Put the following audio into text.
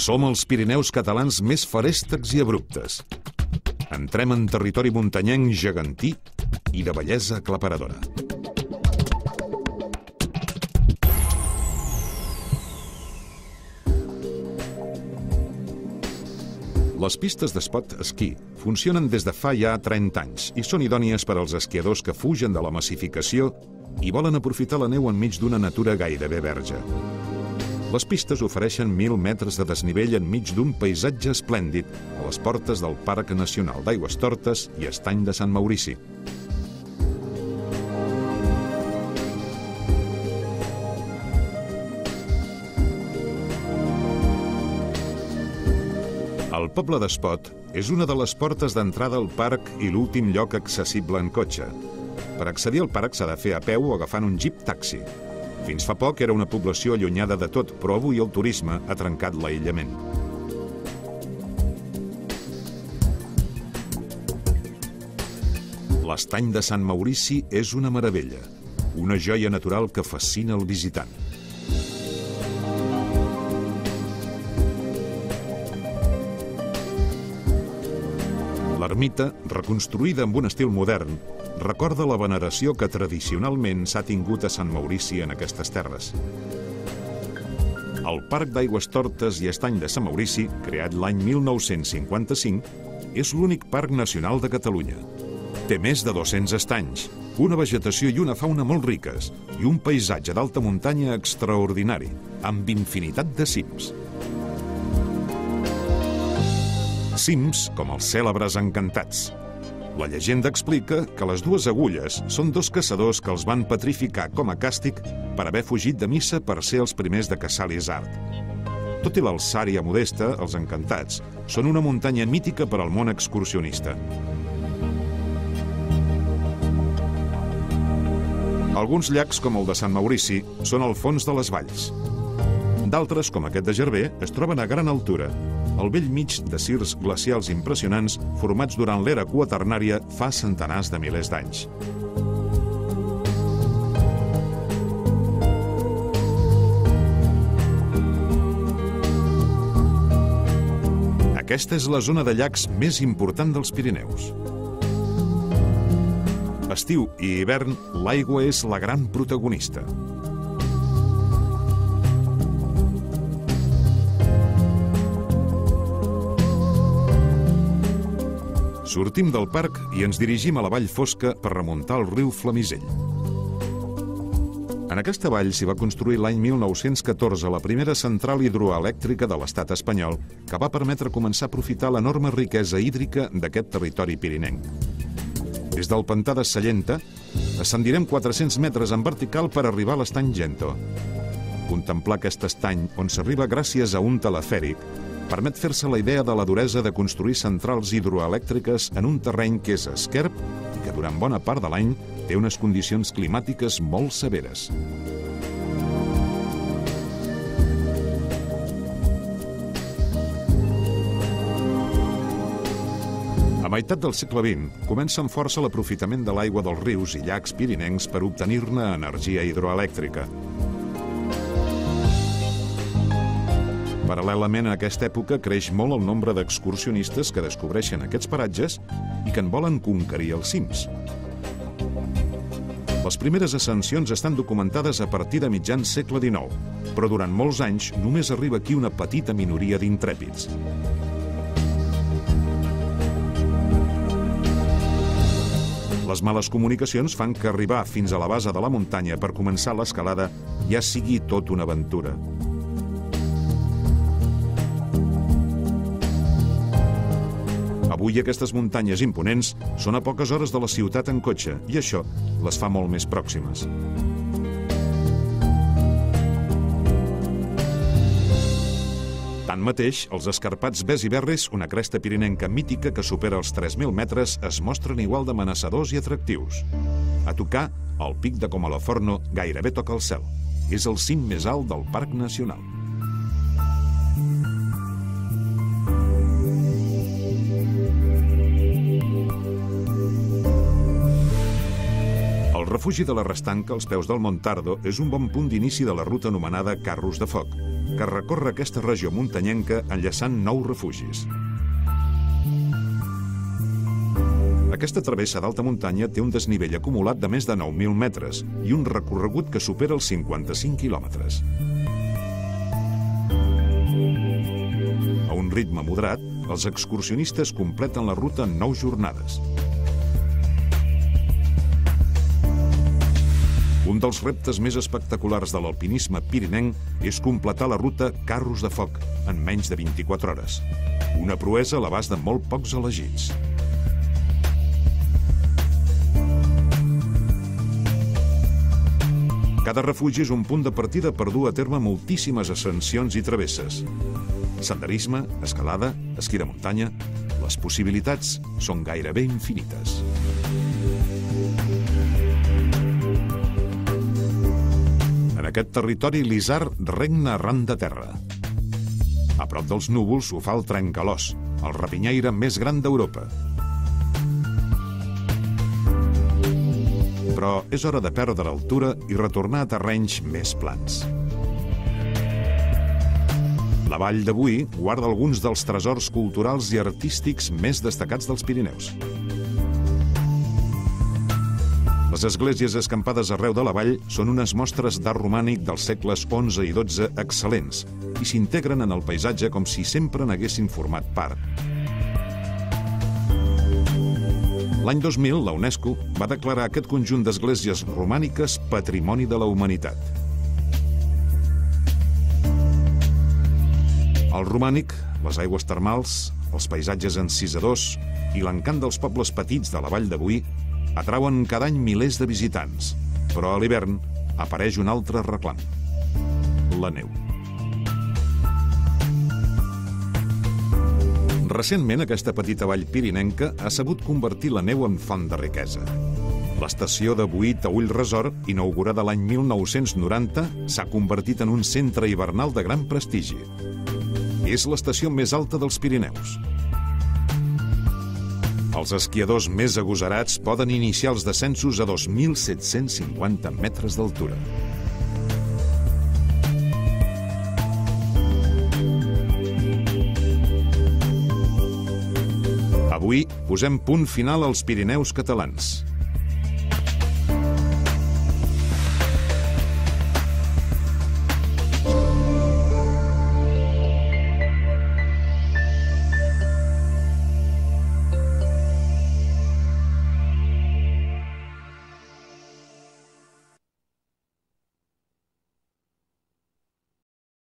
Som els Pirineus catalans més feréstecs i abruptes. Entrem en territori muntanyenc gegantí i de bellesa aclaparadora. Les pistes d'espot esquí funcionen des de fa ja 30 anys i són idònies per als esquiadors que fugen de la massificació i volen aprofitar la neu enmig d'una natura gairebé verge. Les pistes ofereixen 1.000 metres de desnivell enmig d'un paisatge esplèndid a les portes del Parc Nacional d'Aigüestortes i Estany de Sant Maurici. El poble d'Espot és una de les portes d'entrada al parc i l'últim lloc accessible en cotxe. Per accedir al parc s'ha de fer a peu o agafant un jeep taxi. Fins fa poc era una població allunyada de tot, però avui el turisme ha trencat l'aïllament. L'Estany de Sant Maurici és una meravella, una joia natural que fascina el visitant. L'ermita, reconstruïda amb un estil modern, recorda la veneració que tradicionalment s'ha tingut a Sant Maurici en aquestes terres. El Parc d'Aigüestortes i Estany de Sant Maurici, creat l'any 1955, és l'únic parc nacional de Catalunya. Té més de 200 estanys, una vegetació i una fauna molt riques i un paisatge d'alta muntanya extraordinari, amb infinitat de cims. Cims com els cèlebres encantats. La llegenda explica que les dues agulles són dos caçadors que els van petrificar com a càstig per haver fugit de missa per ser els primers de caçar l'isard. Tot i l'alçària modesta, els encantats són una muntanya mítica per al món excursionista. Alguns llacs, com el de Sant Maurici, són al fons de les valls. D'altres, com aquest de Gerber, es troben a gran altura, al bell mig de circs glacials impressionants formats durant l'era quaternària fa centenars de milers d'anys. Aquesta és la zona de llacs més important dels Pirineus. Estiu i hivern, l'aigua és la gran protagonista. Sortim del parc i ens dirigim a la vall fosca per remuntar el riu Flamisell. En aquesta vall s'hi va construir l'any 1914 la primera central hidroelèctrica de l'estat espanyol que va permetre començar a aprofitar l'enorme riquesa hídrica d'aquest territori pirinenc. Des del pantà de Sallenta ascendirem 400 metres en vertical per arribar a l'estany Gento. Contemplar aquest estany, on s'arriba gràcies a un telefèric, permet fer-se la idea de la duresa de construir centrals hidroelèctriques en un terreny que és esquerp i que durant bona part de l'any té unes condicions climàtiques molt severes. A meitat del segle XX comença amb força l'aprofitament de l'aigua dels rius i llacs pirinencs per obtenir-ne energia hidroelèctrica. Paral·lelament a aquesta època creix molt el nombre d'excursionistes que descobreixen aquests paratges i que en volen conquerir els cims. Les primeres ascensions estan documentades a partir de mitjans segle XIX, però durant molts anys només arriba aquí una petita minoria d'intrèpids. Les males comunicacions fan que arribar fins a la base de la muntanya per començar l'escalada ja sigui tot una aventura. Avui aquestes muntanyes imponents són a poques hores de la ciutat en cotxe i això les fa molt més pròximes. Tanmateix, els escarpats Bes i Berres, una cresta pirinenca mítica que supera els 3.000 metres, es mostren igual d'amenaçadors i atractius. A tocar, el pic de Comalaforno gairebé toca el cel. És el cim més alt del Parc Nacional. refugi de la Restanca, als peus del Montardo, és un bon punt d'inici de la ruta anomenada Carros de Foc, que recorre aquesta regió muntanyenca enllaçant 9 refugis. Aquesta travessa d'alta muntanya té un desnivell acumulat de més de 9.000 metres i un recorregut que supera els 55 quilòmetres. A un ritme moderat, els excursionistes completen la ruta en 9 jornades. Un dels reptes més espectaculars de l'alpinisme pirinenc és completar la ruta Carros de Foc en menys de 24 hores. Una proesa a l'abast de molt pocs elegits. Cada refugi és un punt de partida per dur a terme moltíssimes ascensions i travesses. Senderisme, escalada, esquí de muntanya... Les possibilitats són gairebé infinites. En aquest territori, l'isard regna arran de terra. A prop dels núvols ho fa el trencalòs, el rapinyaire més gran d'Europa. Però és hora de perdre l'altura i retornar a terrenys més plans. La vall de Boí guarda alguns dels tresors culturals i artístics més destacats dels Pirineus. Les esglésies escampades arreu de la vall són unes mostres d'art romànic dels segles XI i XII excel·lents i s'integren en el paisatge com si sempre n'haguessin format part. L'any 2000, la UNESCO va declarar aquest conjunt d'esglésies romàniques Patrimoni de la Humanitat. El romànic, les aigües termals, els paisatges encisadors i l'encant dels pobles petits de la vall de Boí atrauen cada any milers de visitants, però a l'hivern apareix un altre reclam: la neu. Recentment, aquesta petita vall pirinenca ha sabut convertir la neu en font de riquesa. L'estació de Boí Taüll Resort, inaugurada l'any 1990, s'ha convertit en un centre hivernal de gran prestigi. És l'estació més alta dels Pirineus. Els esquiadors més agosarats poden iniciar els descensos a 2.750 metres d'altura. Avui posem punt final als Pirineus catalans.